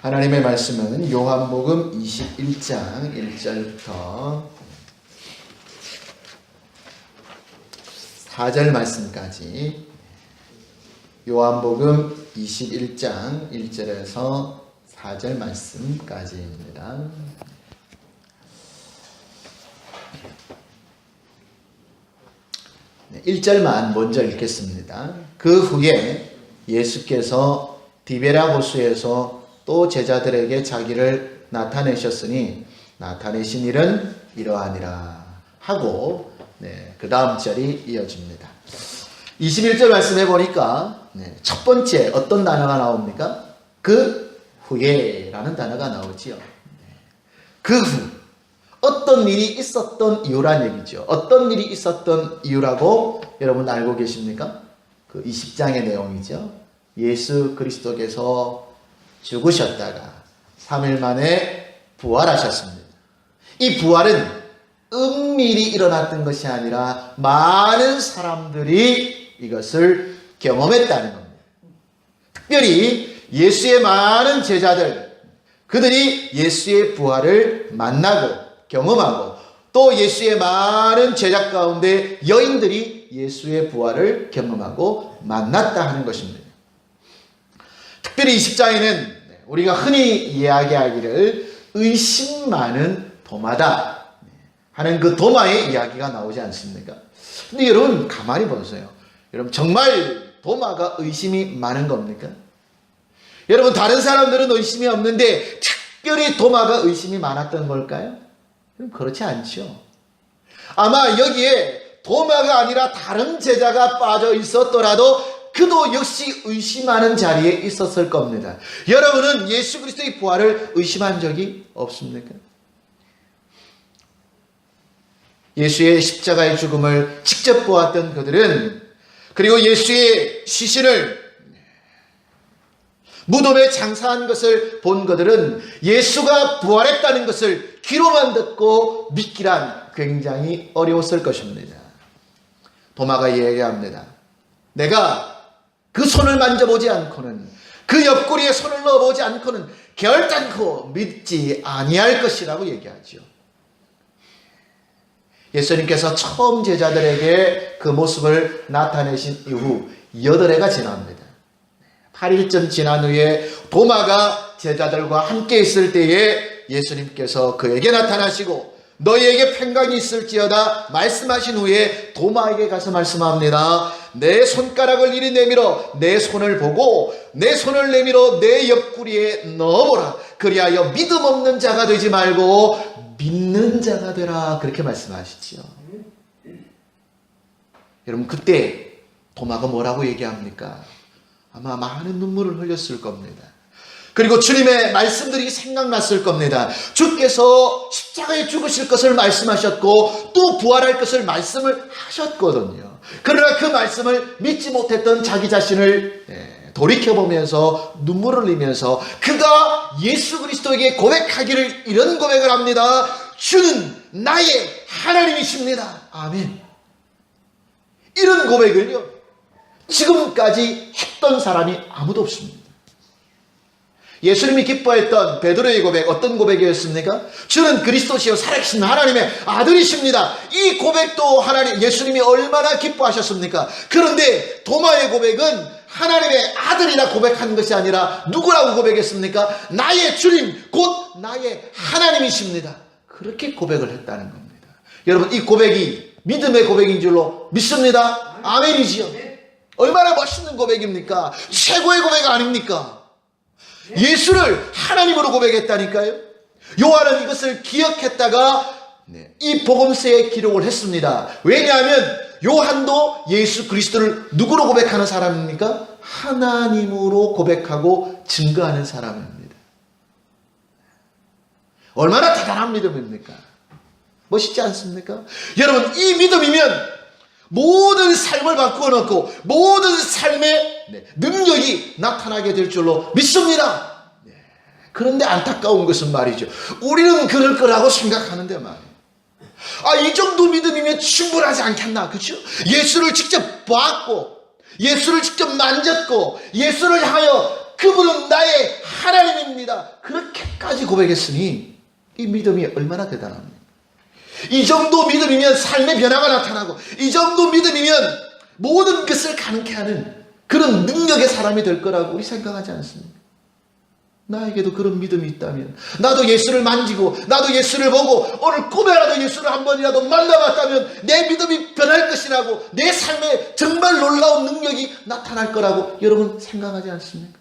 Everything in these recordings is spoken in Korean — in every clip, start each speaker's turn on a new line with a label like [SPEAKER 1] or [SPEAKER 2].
[SPEAKER 1] 하나님의 말씀은 요한복음 21장 1절부터 4절 말씀까지, 요한복음 21장 1절에서 4절 말씀까지입니다. 1절만 먼저 읽겠습니다. 그 후에 예수께서 디베랴 호수에서 또 제자들에게 자기를 나타내셨으니 나타내신 일은 이러하니라 하고, 그 다음 절이 이어집니다. 21절 말씀해 보니까 첫 번째 어떤 단어가 나옵니까? 그 후에 라는 단어가 나오지요. 그 후, 어떤 일이 있었던 이유란 얘기죠. 어떤 일이 있었던 이유라고 여러분 알고 계십니까? 그 20장의 내용이죠. 예수 그리스도께서 죽으셨다가 3일 만에 부활하셨습니다. 이 부활은 은밀히 일어났던 것이 아니라 많은 사람들이 이것을 경험했다는 겁니다. 특별히 예수의 많은 제자들, 그들이 예수의 부활을 만나고 경험하고, 또 예수의 많은 제자 가운데 여인들이 예수의 부활을 경험하고 만났다 하는 것입니다. 특별히 20장에는 우리가 흔히 이야기하기를 의심 많은 도마다 하는 그 도마의 이야기가 나오지 않습니까? 근데 여러분 가만히 보세요. 여러분 정말 도마가 의심이 많은 겁니까? 여러분 다른 사람들은 의심이 없는데 특별히 도마가 의심이 많았던 걸까요? 그렇지 않죠. 아마 여기에 도마가 아니라 다른 제자가 빠져 있었더라도 그도 역시 의심하는 자리에 있었을 겁니다. 여러분은 예수 그리스도의 부활을 의심한 적이 없습니까? 예수의 십자가의 죽음을 직접 보았던 그들은, 그리고 예수의 시신을 무덤에 장사한 것을 본 그들은 예수가 부활했다는 것을 귀로만 듣고 믿기란 굉장히 어려웠을 것입니다. 도마가 얘기합니다. 내가 그 손을 만져보지 않고는, 그 옆구리에 손을 넣어보지 않고는 결단코 믿지 아니할 것이라고 얘기하죠. 예수님께서 처음 제자들에게 그 모습을 나타내신 이후 8해가 지납니다. 8일쯤 지난 후에 도마가 제자들과 함께 있을 때에 예수님께서 그에게 나타나시고 너희에게 평강이 있을지어다 말씀하신 후에 도마에게 가서 말씀합니다. 내 손가락을 이리 내밀어 내 손을 보고 내 손을 내밀어 내 옆구리에 넣어보라. 그리하여 믿음 없는 자가 되지 말고 믿는 자가 되라. 그렇게 말씀하시지요. 여러분 그때 도마가 뭐라고 얘기합니까? 아마 많은 눈물을 흘렸을 겁니다. 그리고 주님의 말씀들이 생각났을 겁니다. 주께서 십자가에 죽으실 것을 말씀하셨고 또 부활할 것을 말씀을 하셨거든요. 그러나 그 말씀을 믿지 못했던 자기 자신을 돌이켜보면서 눈물을 흘리면서 그가 예수 그리스도에게 고백하기를 이런 고백을 합니다. 주는 나의 하나님이십니다. 아멘. 이런 고백을요 지금까지 했던 사람이 아무도 없습니다. 예수님이 기뻐했던 베드로의 고백, 어떤 고백이었습니까? 주는 그리스도시요 살아계신 하나님의 아들이십니다. 이 고백도 예수님이 얼마나 기뻐하셨습니까? 그런데 도마의 고백은 하나님의 아들이라 고백한 것이 아니라 누구라고 고백했습니까? 나의 주님, 곧 나의 하나님이십니다. 그렇게 고백을 했다는 겁니다. 여러분 이 고백이 믿음의 고백인 줄로 믿습니다. 아멘이지요. 얼마나 멋있는 고백입니까? 최고의 고백 아닙니까? 예수를 하나님으로 고백했다니까요. 요한은 이것을 기억했다가 이 복음서에 기록을 했습니다. 왜냐하면 요한도 예수 그리스도를 누구로 고백하는 사람입니까? 하나님으로 고백하고 증거하는 사람입니다. 얼마나 대단한 믿음입니까? 멋있지 않습니까? 여러분 이 믿음이면 모든 삶을 바꾸어 놓고 모든 삶의 능력이 나타나게 될 줄로 믿습니다. 그런데 안타까운 것은 말이죠. 우리는 그럴 거라고 생각하는데 말이에요. 이 정도 믿음이면 충분하지 않겠나, 그렇죠? 예수를 직접 봤고 예수를 직접 만졌고 예수를 향하여 그분은 나의 하나님입니다. 합니다. 그렇게까지 고백했으니 이 믿음이 얼마나 대단합니까? 이 정도 믿음이면 삶의 변화가 나타나고 이 정도 믿음이면 모든 것을 가능케 하는 그런 능력의 사람이 될 거라고 우리 생각하지 않습니까? 나에게도 그런 믿음이 있다면 나도 예수를 만지고 나도 예수를 보고 오늘 꿈에라도 예수를 한 번이라도 만나봤다면 내 믿음이 변할 것이라고 내 삶에 정말 놀라운 능력이 나타날 거라고 여러분 생각하지 않습니까?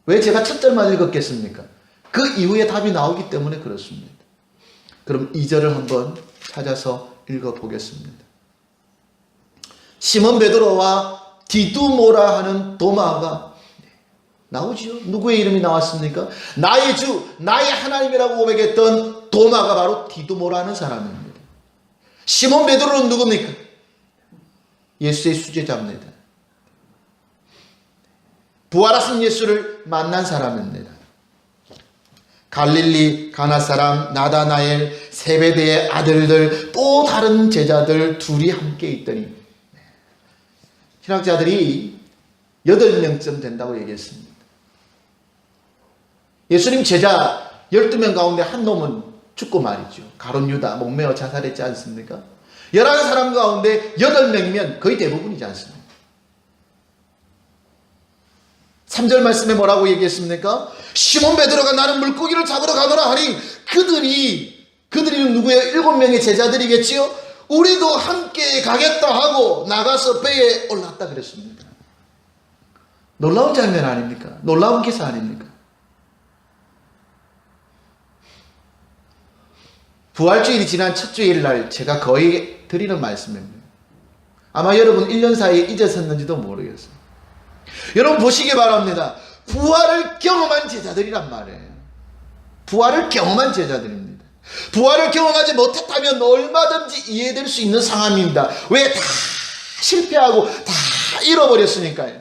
[SPEAKER 1] 왜 제가 첫 절만 읽었겠습니까? 그 이후에 답이 나오기 때문에 그렇습니다. 그럼 2절을 한번 찾아서 읽어보겠습니다. 시몬 베드로와 디두모라 하는 도마가 나오지요. 누구의 이름이 나왔습니까? 나의 주, 나의 하나님이라고 고백했던 도마가 바로 디두모라는 사람입니다. 시몬 베드로는 누굽니까? 예수의 수제자입니다. 부활하신 예수를 만난 사람입니다. 갈릴리 가나 사람 나다나엘, 세베대의 아들들, 또 다른 제자들 둘이 함께 있더니 신학자들이 8명쯤 된다고 얘기했습니다. 예수님 제자 12명 가운데 한 놈은 죽고 말이죠. 가룟 유다 목매어 자살했지 않습니까? 11사람 가운데 8명이면 거의 대부분이지 않습니까? 3절 말씀에 뭐라고 얘기했습니까? 시몬 베드로가 나는 물고기를 잡으러 가노라 하니 그들이는 누구예요? 7명의 제자들이겠지요? 우리도 함께 가겠다 하고 나가서 배에 올랐다 그랬습니다. 놀라운 장면 아닙니까? 놀라운 기사 아닙니까? 부활주일이 지난 첫 주일날 제가 거의 드리는 말씀입니다. 아마 여러분 1년 사이에 잊었었는지도 모르겠어요. 여러분 보시기 바랍니다. 부활을 경험한 제자들이란 말이에요. 부활을 경험한 제자들입니다. 부활을 경험하지 못했다면 얼마든지 이해될 수 있는 상황입니다. 왜? 다 실패하고 다 잃어버렸으니까요.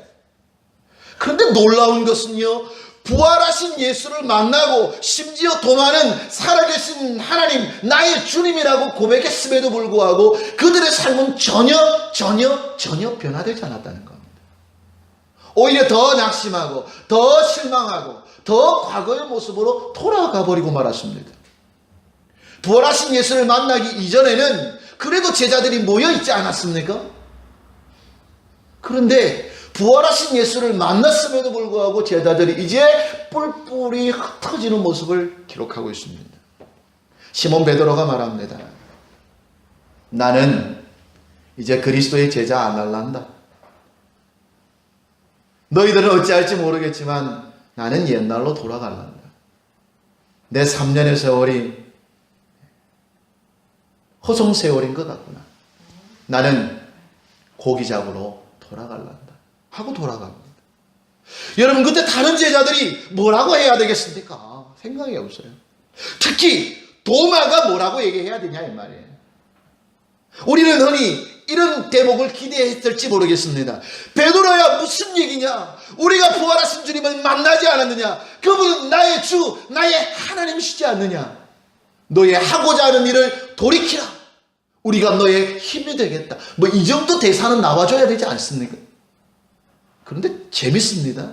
[SPEAKER 1] 그런데 놀라운 것은요, 부활하신 예수를 만나고 심지어 도마는 살아계신 하나님 나의 주님이라고 고백했음에도 불구하고 그들의 삶은 전혀 변화되지 않았다는 겁니다. 오히려 더 낙심하고 더 실망하고 더 과거의 모습으로 돌아가 버리고 말았습니다. 부활하신 예수를 만나기 이전에는 그래도 제자들이 모여있지 않았습니까? 그런데 부활하신 예수를 만났음에도 불구하고 제자들이 이제 뿔뿔이 흩어지는 모습을 기록하고 있습니다. 시몬 베드로가 말합니다. 나는 이제 그리스도의 제자 안 할란다. 너희들은 어찌할지 모르겠지만 나는 옛날로 돌아갈란다. 내 3년의 세월이 허송 세월인 것 같구나. 나는 고기 잡으러 돌아갈란다 하고 돌아갑니다. 여러분 그때 다른 제자들이 뭐라고 해야 되겠습니까? 생각이 없어요. 특히 도마가 뭐라고 얘기해야 되냐 이 말이에요. 우리는 흔히 이런 대목을 기대했을지 모르겠습니다. 베드로야 무슨 얘기냐? 우리가 부활하신 주님을 만나지 않았느냐? 그분은 나의 주, 나의 하나님이시지 않느냐? 너의 하고자 하는 일을 돌이키라. 우리가 너의 힘이 되겠다. 뭐 이 정도 대사는 나와줘야 되지 않습니까? 그런데 재밌습니다.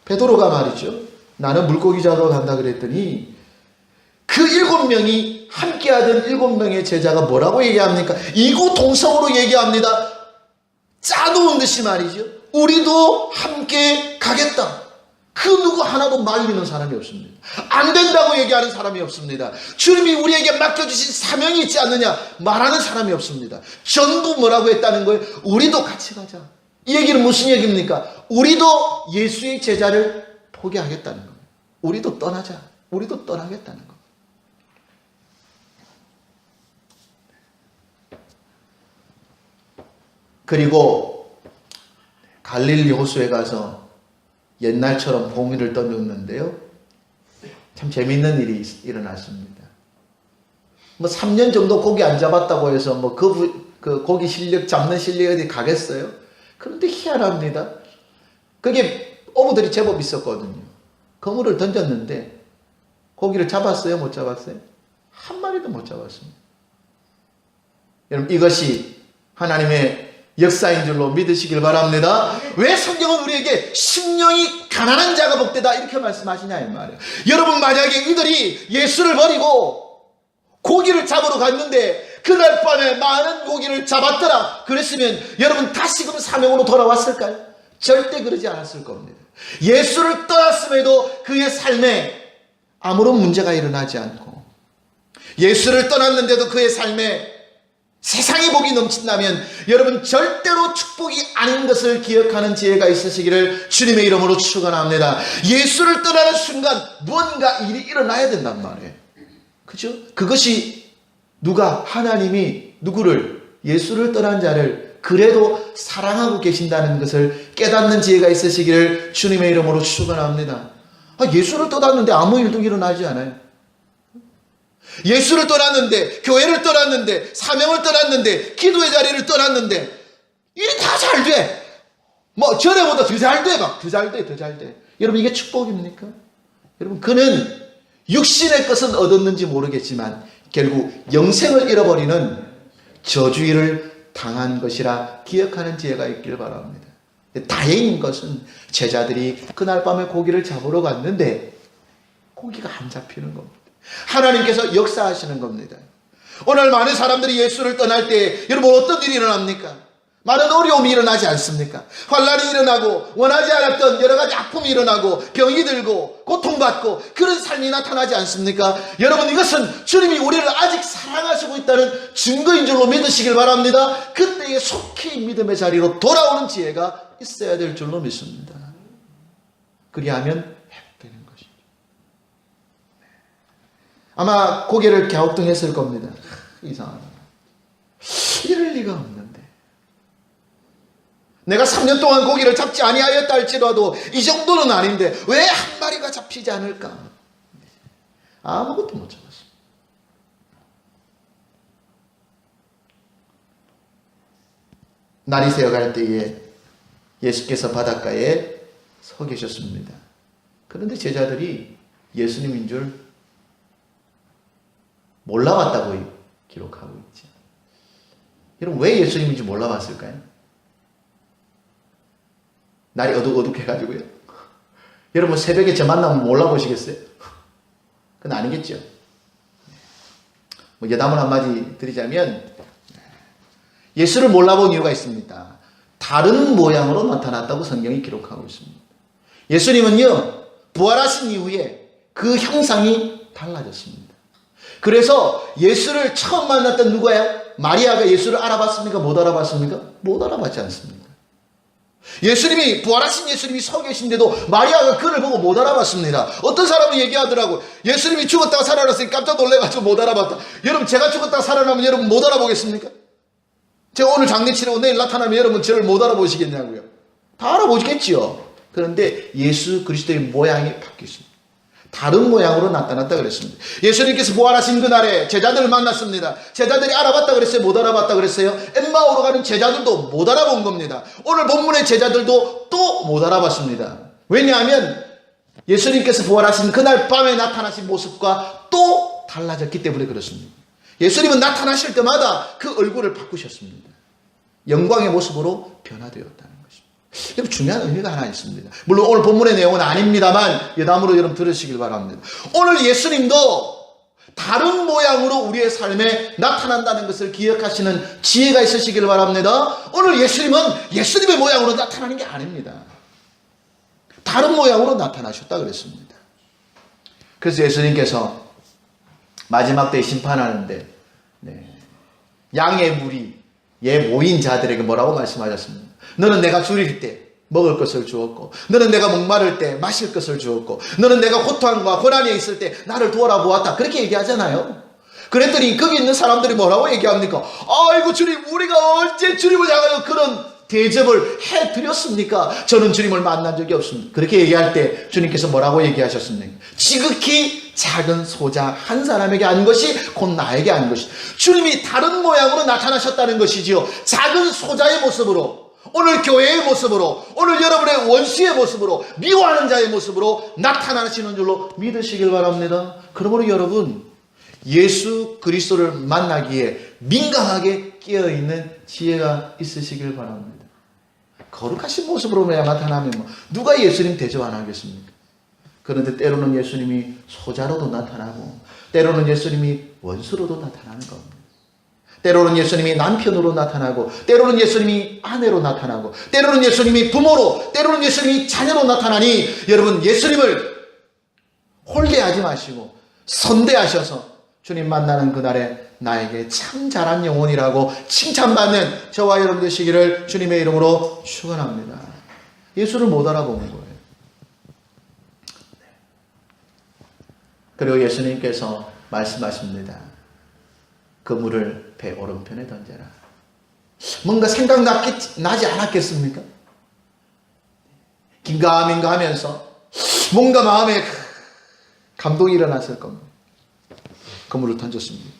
[SPEAKER 1] 베드로가 말이죠. 나는 물고기 잡으러 간다 그랬더니 그 7명이 함께하던 7명의 제자가 뭐라고 얘기합니까? 이구동성으로 얘기합니다. 짜놓은 듯이 말이죠. 우리도 함께 가겠다. 그 누구 하나도 말리는 사람이 없습니다. 안 된다고 얘기하는 사람이 없습니다. 주님이 우리에게 맡겨주신 사명이 있지 않느냐 말하는 사람이 없습니다. 전부 뭐라고 했다는 거예요? 우리도 같이 가자. 이 얘기는 무슨 얘기입니까? 우리도 예수의 제자를 포기하겠다는 거예요. 우리도 떠나자. 우리도 떠나겠다는 거예요. 그리고 갈릴리 호수에 가서 옛날처럼 봉인을 던졌는데요. 참 재미있는 일이 일어났습니다. 뭐 3년 정도 고기 안 잡았다고 해서 뭐 그 고기 실력 잡는 실력이 어디 가겠어요? 그런데 희한합니다. 그게 어부들이 제법 있었거든요. 그물을 던졌는데 고기를 잡았어요? 못 잡았어요? 한 마리도 못 잡았습니다. 여러분 이것이 하나님의 역사인 줄로 믿으시길 바랍니다. 왜 성경은 우리에게 심령이 가난한 자가 복되다 이렇게 말씀하시냐 이 말이에요. 여러분 만약에 이들이 예수를 버리고 고기를 잡으러 갔는데 그날 밤에 많은 고기를 잡았더라 그랬으면 여러분 다시금 사명으로 돌아왔을까요? 절대 그러지 않았을 겁니다. 예수를 떠났음에도 그의 삶에 아무런 문제가 일어나지 않고 예수를 떠났는데도 그의 삶에 세상의 복이 넘친다면 여러분 절대로 축복이 아닌 것을 기억하는 지혜가 있으시기를 주님의 이름으로 축원합니다. 예수를 떠나는 순간 무언가 일이 일어나야 된단 말이에요. 그죠? 그것이 하나님이 누구를 예수를 떠난 자를 그래도 사랑하고 계신다는 것을 깨닫는 지혜가 있으시기를 주님의 이름으로 축원합니다. 예수를 떠났는데 아무 일도 일어나지 않아요. 예수를 떠났는데, 교회를 떠났는데, 사명을 떠났는데, 기도의 자리를 떠났는데 일이 다 잘 돼. 전에보다 더 잘 돼. 더 잘 돼. 여러분 이게 축복입니까? 여러분 그는 육신의 것은 얻었는지 모르겠지만 결국 영생을 잃어버리는 저주를 당한 것이라 기억하는 지혜가 있길 바랍니다. 다행인 것은 제자들이 그날 밤에 고기를 잡으러 갔는데 고기가 안 잡히는 겁니다. 하나님께서 역사하시는 겁니다. 오늘 많은 사람들이 예수를 떠날 때 여러분 어떤 일이 일어납니까? 많은 어려움이 일어나지 않습니까? 환난이 일어나고 원하지 않았던 여러 가지 아픔이 일어나고 병이 들고 고통받고 그런 삶이 나타나지 않습니까? 여러분 이것은 주님이 우리를 아직 사랑하시고 있다는 증거인 줄로 믿으시길 바랍니다. 그때에 속히 믿음의 자리로 돌아오는 지혜가 있어야 될 줄로 믿습니다. 그리하면 회복되는 것이죠. 아마 고개를 갸우뚱했을 겁니다. 이상하다. 이럴 리가 없는데. 내가 3년 동안 고기를 잡지 아니하였다 할지라도 이 정도는 아닌데 왜 한 마리가 잡히지 않을까? 아무것도 못 잡았습니다. 날이 새어갈 때에 예수께서 바닷가에 서 계셨습니다. 그런데 제자들이 예수님인 줄 몰라봤다고 기록하고 있죠. 여러분 왜 예수님인지 몰라봤을까요? 날이 어둑어둑해가지고요. 여러분 새벽에 저 만나면 몰라보시겠어요? 그건 아니겠죠. 여담을 한마디 드리자면 예수를 몰라본 이유가 있습니다. 다른 모양으로 나타났다고 성경이 기록하고 있습니다. 예수님은요 부활하신 이후에 그 형상이 달라졌습니다. 그래서 예수를 처음 만났던 누구예요? 마리아가 예수를 알아봤습니까? 못 알아봤습니까? 못 알아봤지 않습니까? 예수님이 부활하신 예수님이 서 계신데도 마리아가 그를 보고 못 알아봤습니다. 어떤 사람은 얘기하더라고. 예수님이 죽었다가 살아났으니 깜짝 놀래가지고 못 알아봤다. 여러분 제가 죽었다가 살아나면 여러분 못 알아보겠습니까? 제가 오늘 장례치르고 내일 나타나면 여러분 저를 못 알아보시겠냐고요. 다 알아보시겠지요. 그런데 예수 그리스도의 모양이 바뀌었습니다. 다른 모양으로 나타났다 그랬습니다. 예수님께서 부활하신 그날에 제자들을 만났습니다. 제자들이 알아봤다 그랬어요? 못 알아봤다 그랬어요? 엠마오로 가는 제자들도 못 알아본 겁니다. 오늘 본문의 제자들도 또 못 알아봤습니다. 왜냐하면 예수님께서 부활하신 그날 밤에 나타나신 모습과 또 달라졌기 때문에 그렇습니다. 예수님은 나타나실 때마다 그 얼굴을 바꾸셨습니다. 영광의 모습으로 변화되었다는 것입니다. 여러분 중요한 의미가 하나 있습니다. 물론 오늘 본문의 내용은 아닙니다만 여담으로 여러분 들으시길 바랍니다. 오늘 예수님도 다른 모양으로 우리의 삶에 나타난다는 것을 기억하시는 지혜가 있으시길 바랍니다. 오늘 예수님은 예수님의 모양으로 나타나는 게 아닙니다. 다른 모양으로 나타나셨다 그랬습니다. 그래서 예수님께서 마지막 때에 심판하는데 양의 무리에 모인 자들에게 뭐라고 말씀하셨습니까? 너는 내가 줄일 때 먹을 것을 주었고 너는 내가 목마를 때 마실 것을 주었고 너는 내가 고통과 고난에 있을 때 나를 돌아보았다. 그렇게 얘기하잖아요. 그랬더니 거기 있는 사람들이 뭐라고 얘기합니까? 아이고 주님 우리가 언제 주님을 향하여 그런 대접을 해드렸습니까? 저는 주님을 만난 적이 없습니다. 그렇게 얘기할 때 주님께서 뭐라고 얘기하셨습니까? 지극히 작은 소자 한 사람에게 한 것이 곧 나에게 한 것이. 주님이 다른 모양으로 나타나셨다는 것이지요. 작은 소자의 모습으로 오늘 교회의 모습으로 오늘 여러분의 원수의 모습으로 미워하는 자의 모습으로 나타나시는 줄로 믿으시길 바랍니다. 그러므로 여러분 예수 그리스도를 만나기에 민감하게 깨어있는 지혜가 있으시길 바랍니다. 거룩하신 모습으로 나타나면 누가 예수님 대접 안 하겠습니까? 그런데 때로는 예수님이 소자로도 나타나고 때로는 예수님이 원수로도 나타나는 겁니다. 때로는 예수님이 남편으로 나타나고 때로는 예수님이 아내로 나타나고 때로는 예수님이 부모로 때로는 예수님이 자녀로 나타나니 여러분 예수님을 홀대하지 마시고 선대하셔서 주님 만나는 그날에 나에게 참 잘한 영혼이라고 칭찬받는 저와 여러분 되시기를 주님의 이름으로 축원합니다. 예수를 못 알아보는 거예요. 그리고 예수님께서 말씀하십니다. 그물을 배 오른편에 던져라. 뭔가 생각나지 않았겠습니까? 긴가민가 하면서 뭔가 마음에 감동이 일어났을 겁니다. 그물을 던졌습니다.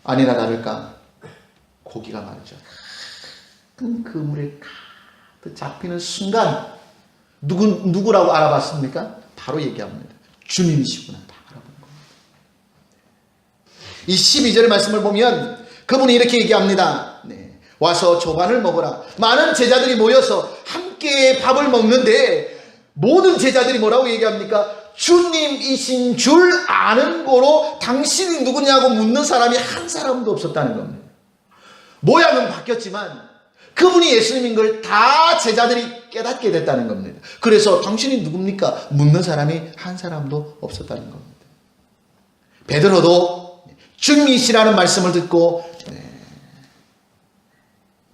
[SPEAKER 1] 아니나 다를까 고기가 말이죠. 큰 그물에 가득 잡히는 순간 누구라고 알아봤습니까? 바로 얘기합니다. 주님이시구나. 다 알아본 겁니다. 이 12절 말씀을 보면 그분이 이렇게 얘기합니다. 네. 와서 조반을 먹어라. 많은 제자들이 모여서 함께 밥을 먹는데 모든 제자들이 뭐라고 얘기합니까? 주님이신 줄 아는 고로 당신이 누구냐고 묻는 사람이 한 사람도 없었다는 겁니다. 모양은 바뀌었지만 그분이 예수님인 걸 다 제자들이 깨닫게 됐다는 겁니다. 그래서 당신이 누굽니까? 묻는 사람이 한 사람도 없었다는 겁니다. 베드로도 주님이시라는 말씀을 듣고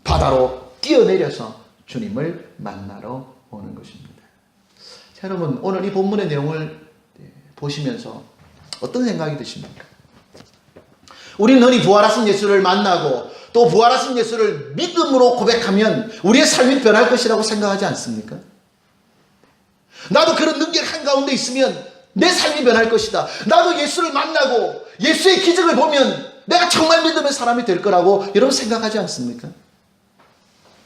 [SPEAKER 1] 바다로 뛰어내려서 주님을 만나러 오는 것입니다. 자, 여러분 오늘 이 본문의 내용을 보시면서 어떤 생각이 드십니까? 우리는 흔히 부활하신 예수를 만나고 또 부활하신 예수를 믿음으로 고백하면 우리의 삶이 변할 것이라고 생각하지 않습니까? 나도 그런 능력 한가운데 있으면 내 삶이 변할 것이다. 나도 예수를 만나고 예수의 기적을 보면 내가 정말 믿음의 사람이 될 거라고 여러분 생각하지 않습니까?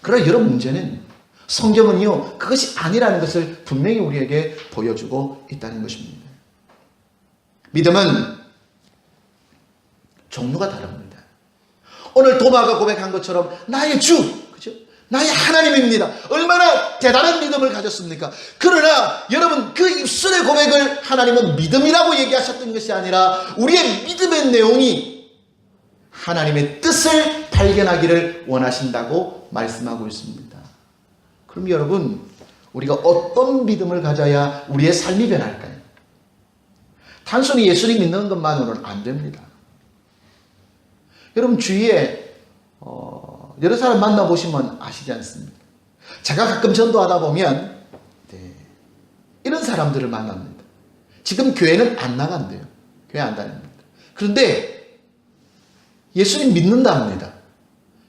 [SPEAKER 1] 그러나 여러분 문제는 성경은요 그것이 아니라는 것을 분명히 우리에게 보여주고 있다는 것입니다. 믿음은 종류가 다릅니다. 오늘 도마가 고백한 것처럼 나의 주, 그죠? 나의 하나님입니다. 얼마나 대단한 믿음을 가졌습니까? 그러나 여러분 그 입술의 고백을 하나님은 믿음이라고 얘기하셨던 것이 아니라 우리의 믿음의 내용이 하나님의 뜻을 발견하기를 원하신다고 말씀하고 있습니다. 그럼 여러분 우리가 어떤 믿음을 가져야 우리의 삶이 변할까요? 단순히 예수님 믿는 것만으로는 안 됩니다. 여러분 주위에 여러 사람 만나보시면 아시지 않습니까? 제가 가끔 전도하다 보면 이런 사람들을 만납니다. 지금 교회는 안 나간대요. 교회 안 다닙니다. 그런데 예수님 믿는다 합니다.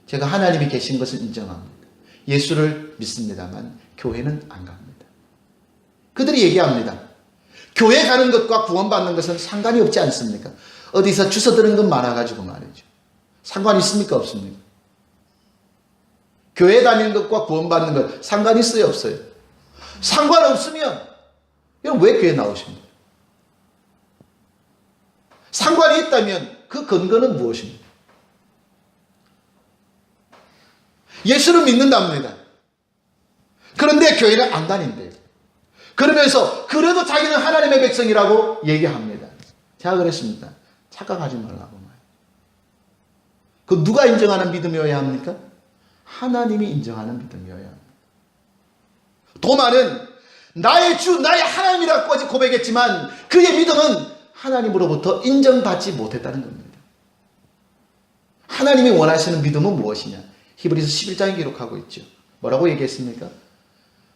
[SPEAKER 1] 제가 하나님이 계신 것을 인정합니다. 예수를 믿습니다만 교회는 안 갑니다. 그들이 얘기합니다. 교회 가는 것과 구원받는 것은 상관이 없지 않습니까? 어디서 주워 들은 것 많아가지고 말이죠. 상관이 있습니까? 없습니까? 교회 다니는 것과 구원받는 것 상관이 있어요? 없어요? 상관없으면 여러분 왜 교회 나오십니까? 상관이 있다면 그 근거는 무엇입니까? 예수를 믿는답니다. 그런데 교회를 안 다닌대요. 그러면서 그래도 자기는 하나님의 백성이라고 얘기합니다. 제가 그랬습니다. 착각하지 말라고 말이에요. 그 누가 인정하는 믿음이어야 합니까? 하나님이 인정하는 믿음이어야 합니다. 도마는 나의 주, 나의 하나님이라고까지 고백했지만 그의 믿음은 하나님으로부터 인정받지 못했다는 겁니다. 하나님이 원하시는 믿음은 무엇이냐? 히브리서 11장에 기록하고 있죠. 뭐라고 얘기했습니까?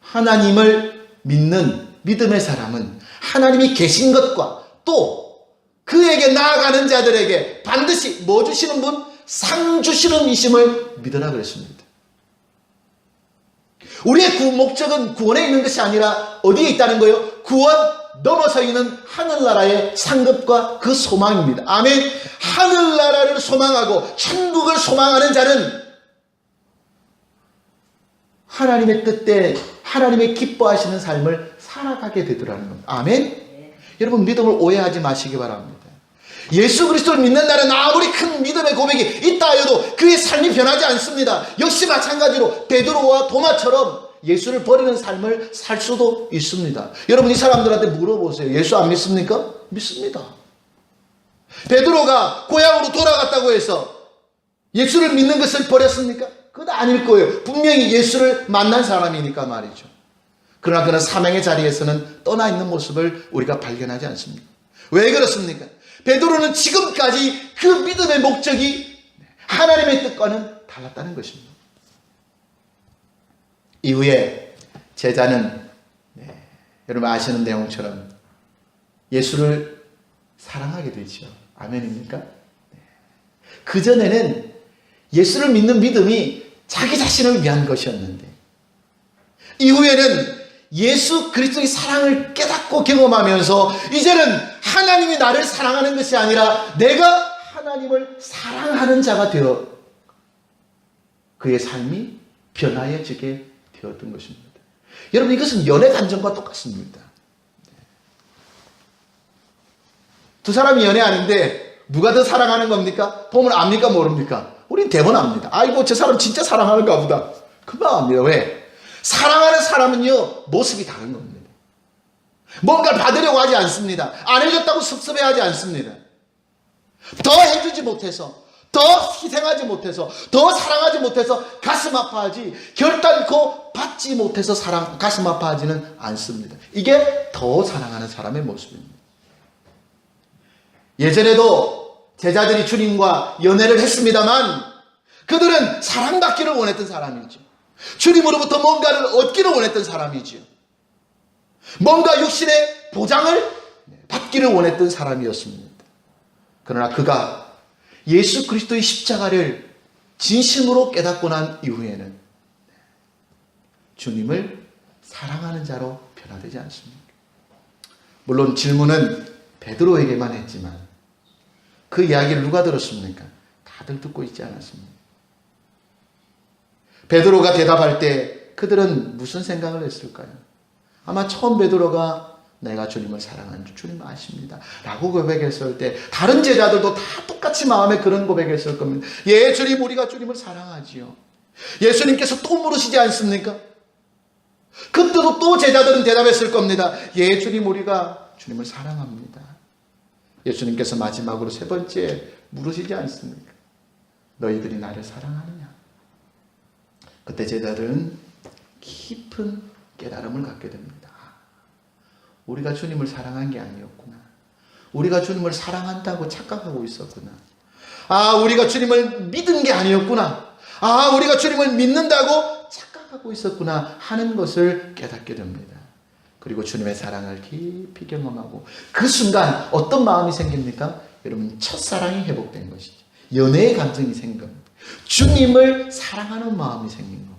[SPEAKER 1] 하나님을 믿는 믿음의 사람은 하나님이 계신 것과 또 그에게 나아가는 자들에게 반드시 뭐 주시는 분? 상 주시는 이심을 믿으라 그랬습니다. 우리의 구 목적은 구원에 있는 것이 아니라 어디에 있다는 거예요? 구원 넘어서 있는 하늘나라의 상급과 그 소망입니다. 아멘. 하늘나라를 소망하고 천국을 소망하는 자는 하나님의 뜻대 하나님의 기뻐하시는 삶을 살아가게 되더라는 겁니다. 아멘. 여러분 믿음을 오해하지 마시기 바랍니다. 예수 그리스도를 믿는다는 아무리 큰 믿음의 고백이 있다 하여도 그의 삶이 변하지 않습니다. 역시 마찬가지로 베드로와 도마처럼 예수를 버리는 삶을 살 수도 있습니다. 여러분, 이 사람들한테 물어보세요. 예수 안 믿습니까? 믿습니다. 베드로가 고향으로 돌아갔다고 해서 예수를 믿는 것을 버렸습니까? 그건 아닐 거예요. 분명히 예수를 만난 사람이니까 말이죠. 그러나 그는 사명의 자리에서는 떠나 있는 모습을 우리가 발견하지 않습니다. 왜 그렇습니까? 베드로는 지금까지 그 믿음의 목적이 하나님의 뜻과는 달랐다는 것입니다. 이후에 제자는 여러분 아시는 내용처럼 예수를 사랑하게 되죠. 아멘입니까? 그전에는 예수를 믿는 믿음이 자기 자신을 위한 것이었는데 이후에는 예수 그리스도의 사랑을 깨닫고 경험하면서 이제는 하나님이 나를 사랑하는 것이 아니라 내가 하나님을 사랑하는 자가 되어 그의 삶이 변화해지게 되었던 것입니다. 여러분, 이것은 연애 감정과 똑같습니다. 두 사람이 연애하는데 누가 더 사랑하는 겁니까? 보면 압니까 모릅니까? 우린 대번 압니다. 아이고 저 사람 진짜 사랑하는가 보다. 금방 압니다. 왜? 사랑하는 사람은요 모습이 다른 겁니다. 뭔가를 받으려고 하지 않습니다. 안 해줬다고 섭섭해하지 않습니다. 더 해주지 못해서, 더 희생하지 못해서, 더 사랑하지 못해서 가슴 아파하지, 결단코 받지 못해서 가슴 아파하지는 않습니다. 이게 더 사랑하는 사람의 모습입니다. 예전에도 제자들이 주님과 연애를 했습니다만 그들은 사랑받기를 원했던 사람이죠. 주님으로부터 뭔가를 얻기를 원했던 사람이죠. 뭔가 육신의 보장을 받기를 원했던 사람이었습니다. 그러나 그가 예수 그리스도의 십자가를 진심으로 깨닫고 난 이후에는 주님을 사랑하는 자로 변화되지 않습니다. 물론 질문은 베드로에게만 했지만 그 이야기를 누가 들었습니까? 다들 듣고 있지 않았습니까? 베드로가 대답할 때 그들은 무슨 생각을 했을까요? 아마 처음 베드로가 내가 주님을 사랑하는 줄 주님 아십니다 라고 고백했을 때 다른 제자들도 다 똑같이 마음에 그런 고백했을 겁니다. 예, 주님, 우리가 주님을 사랑하지요. 예수님께서 또 물으시지 않습니까? 그때도 또 제자들은 대답했을 겁니다. 예, 주님, 우리가 주님을 사랑합니다. 예수님께서 마지막으로 세 번째 물으시지 않습니까? 너희들이 나를 사랑하느냐? 그때 제자들은 깊은 깨달음을 갖게 됩니다. 우리가 주님을 사랑한 게 아니었구나. 우리가 주님을 사랑한다고 착각하고 있었구나. 우리가 주님을 믿은 게 아니었구나. 우리가 주님을 믿는다고 착각하고 있었구나 하는 것을 깨닫게 됩니다. 그리고 주님의 사랑을 깊이 경험하고 그 순간 어떤 마음이 생깁니까? 여러분, 첫사랑이 회복된 것이죠. 연애의 감정이 생긴 겁니다. 주님을 사랑하는 마음이 생긴 겁니다.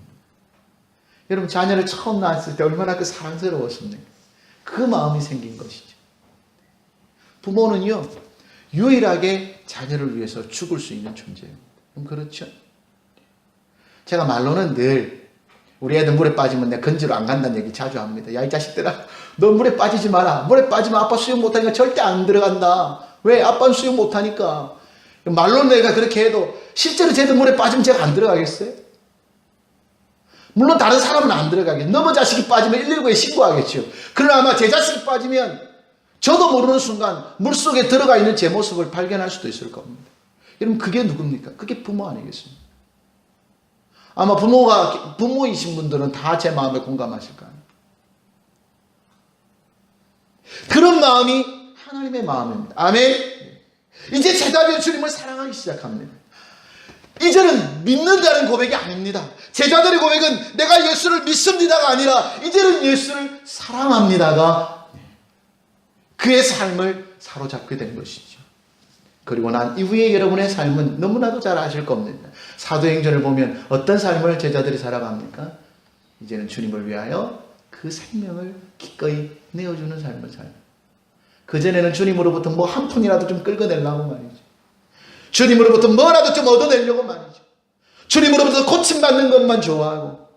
[SPEAKER 1] 여러분, 자녀를 처음 낳았을 때 얼마나 그 사랑스러웠습니까? 그 마음이 생긴 것이죠. 부모는요 유일하게 자녀를 위해서 죽을 수 있는 존재예요. 그렇죠? 제가 말로는 늘 우리 애들 물에 빠지면 내가 건지로 안 간다는 얘기 자주 합니다. 야, 이 자식들아, 너 물에 빠지지 마라. 물에 빠지면 아빠 수영 못하니까 절대 안 들어간다. 왜? 아빠는 수영 못하니까. 말로는 내가 그렇게 해도 실제로 쟤들 물에 빠지면 제가 안 들어가겠어요? 물론 다른 사람은 안 들어가겠죠. 너무 자식이 빠지면 119에 신고하겠죠. 그러나 아마 제 자식이 빠지면 저도 모르는 순간 물속에 들어가 있는 제 모습을 발견할 수도 있을 겁니다. 여러분, 그게 누굽니까? 그게 부모 아니겠습니까? 아마 부모이신 분들은 다 제 마음에 공감하실 거예요. 그런 마음이 하나님의 마음입니다. 아멘. 이제 제자들이 주님을 사랑하기 시작합니다. 이제는 믿는다는 고백이 아닙니다. 제자들의 고백은 내가 예수를 믿습니다가 아니라 이제는 예수를 사랑합니다가 그의 삶을 사로잡게 된 것이죠. 그리고 난 이후에 여러분의 삶은 너무나도 잘 아실 겁니다. 사도행전을 보면 어떤 삶을 제자들이 살아갑니까? 이제는 주님을 위하여 그 생명을 기꺼이 내어주는 삶을 살아요. 그전에는 주님으로부터 뭐 한 푼이라도 좀 끌어내려고 말이죠. 주님으로부터 뭐라도 좀 얻어내려고 말이죠. 주님으로부터 고침받는 것만 좋아하고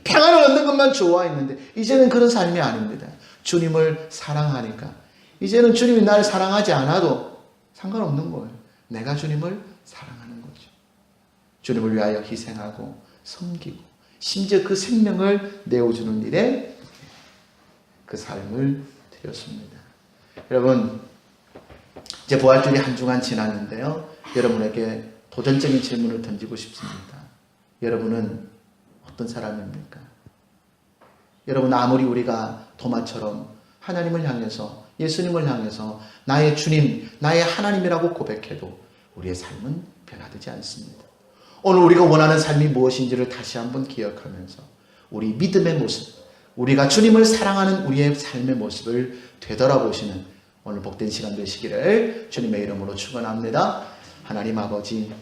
[SPEAKER 1] 평안을 얻는 것만 좋아했는데 이제는 그런 삶이 아닙니다. 주님을 사랑하니까 이제는 주님이 나를 사랑하지 않아도 상관없는 거예요. 내가 주님을 사랑하는 거죠. 주님을 위하여 희생하고 섬기고 심지어 그 생명을 내어주는 일에 그 삶을 드렸습니다. 여러분, 이제 부활절이 한 주간 지났는데요. 여러분에게 도전적인 질문을 던지고 싶습니다. 여러분은 어떤 사람입니까? 여러분, 아무리 우리가 도마처럼 하나님을 향해서, 예수님을 향해서 나의 주님, 나의 하나님이라고 고백해도 우리의 삶은 변화되지 않습니다. 오늘 우리가 원하는 삶이 무엇인지를 다시 한번 기억하면서 우리 믿음의 모습, 우리가 주님을 사랑하는 우리의 삶의 모습을 되돌아보시는 오늘 복된 시간 되시기를 주님의 이름으로 축원합니다. 하나님 아버지,